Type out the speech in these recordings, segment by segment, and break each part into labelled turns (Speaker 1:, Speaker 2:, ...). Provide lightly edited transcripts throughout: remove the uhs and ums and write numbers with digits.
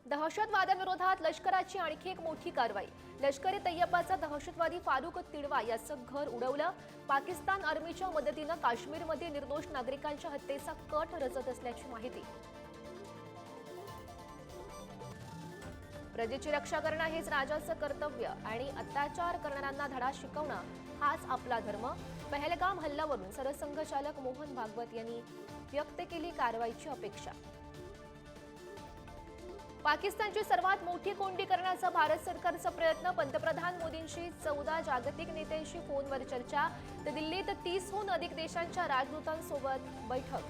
Speaker 1: दहशतवाद्यांविरोधात लष्कराची आणखी एक मोठी कारवाई। लष्करी तैयबाचा दहशतवादी फारुक तिडवा याचं घर उडवलं। पाकिस्तान आर्मीच्या मदतीनं काश्मीरमध्ये निर्दोष नागरिकांच्या हत्येचा कट रचत असल्याची माहिती। प्रजेची रक्षा करणं हेच राजाचं कर्तव्य आणि अत्याचार करणाऱ्यांना धडा शिकवणं हाच आपला धर्म। पहलगाम हल्ल्यावरून सरसंघचालक मोहन भागवत यांनी व्यक्त केली कारवाईची अपेक्षा। पाकिस्तानची सर्वात मोठी कोंडी करण्याचा भारत सरकारचा प्रयत्न। पंतप्रधान मोदींशी 14 जागतिक नेत्यांशी फोनवर चर्चा। तर दिल्लीत 30हून अधिक देशांच्या राजदूतांसोबत बैठक।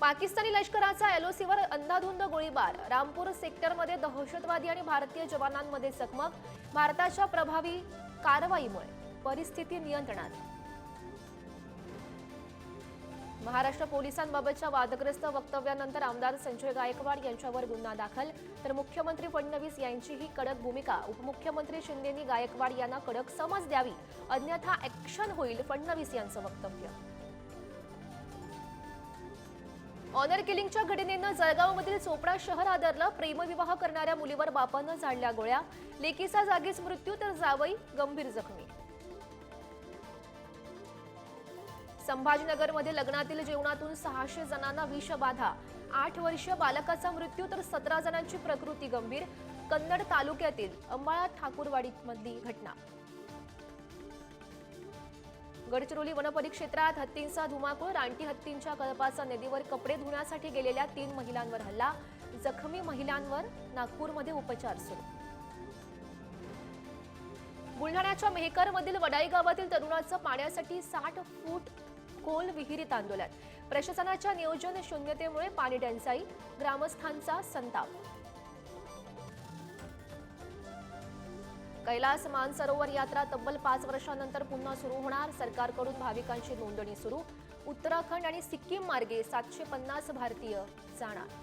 Speaker 1: पाकिस्तानी लष्कराचा एलओसीवर अंधाधुंद गोळीबार। रामपूर सेक्टरमध्ये दहशतवादी आणि भारतीय जवानांमध्ये चकमक। भारताच्या प्रभावी कारवाईमुळे परिस्थिती नियंत्रणात। महाराष्ट्र पोलिसांबाबतच्या वादग्रस्त वक्तव्यानंतर आमदार संजय गायकवाड यांच्यावर गुन्हा दाखल। तर मुख्यमंत्री फडणवीस यांचीही कडक भूमिका। उपमुख्यमंत्री शिंदेंनी गायकवाड यांना कडक समज द्यावी, अन्यथा ॲक्शन होईल, फडणवीस यांचं वक्तव्य। ऑनर किलिंगच्या घटनेनं जळगावमधील चोपडा शहर हादरलं। प्रेमविवाह करणाऱ्या मुलीवर बापानं झाडल्या गोळ्या। लेकीचा जागीच मृत्यू तर जावई गंभीर जखमी। संभाजीनगरमध्ये लग्नातील जेवणातून 600 जणांना विषबाधा। 8 वर्षीय बालकाचा मृत्यू तर 17 जणांची प्रकृती गंभीर। कन्नड तालुक्यातील अंबाळा ठाकूरवाडीमधली घटना। गडचिरोली वनपरिक्षेत्रात हत्तींचा धुमाकूळ। रानटी हत्तींच्या कळपाचा नदीवर कपडे धुण्यासाठी गेलेल्या 3 महिलांवर हल्ला। जखमी महिलांवर नागपूरमध्ये उपचार सुरू। बुलढाण्याच्या मेहकरमधील वडाई गावातील तरुणाचं पाण्यासाठी 60 फूट खोल विहिरीत आंदोलन। प्रशासनाच्या नियोजन शून्यतेमुळे पाणी टंचाई, ग्रामस्थांचा संताप। कैलास मानसरोवर यात्रा तब्बल 5 वर्षांनंतर पुन्हा सुरू होणार। सरकारकडून भाविकांची नोंदणी सुरू। उत्तराखंड आणि सिक्कीम मार्गे 750 भारतीय जाणार।